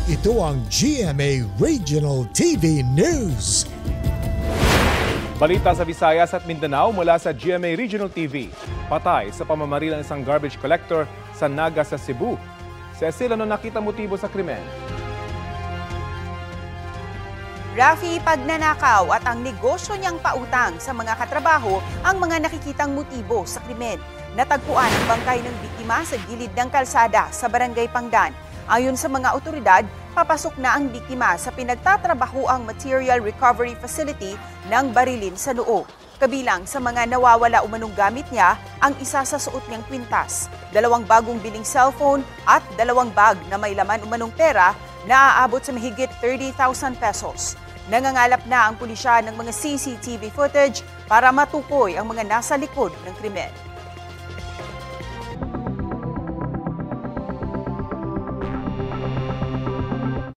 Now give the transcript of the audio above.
Ito ang GMA Regional TV News. Balita sa Visayas at Mindanao mula sa GMA Regional TV. Patay sa pamamaril ng isang garbage collector sa Naga sa Cebu. Cecil, ano nakita motibo sa krimen? Rafi, pagnanakaw at ang negosyo niyang pautang sa mga katrabaho ang mga nakikitang motibo sa krimen. Natagpuan ang bangkay ng biktima sa gilid ng kalsada sa Barangay Pangdan. Ayon sa mga otoridad, papasok na ang biktima sa pinagtatrabahoang Material Recovery Facility ng Barilin sa Noo. Kabilang sa mga nawawala umanong gamit niya ang isa sa suot niyang kwintas, 2 bagong biling cellphone at 2 bag na may laman umanong pera na aabot sa mahigit 30,000 pesos. Nangangalap na ang pulisya ng mga CCTV footage para matukoy ang mga nasa likod ng krimen.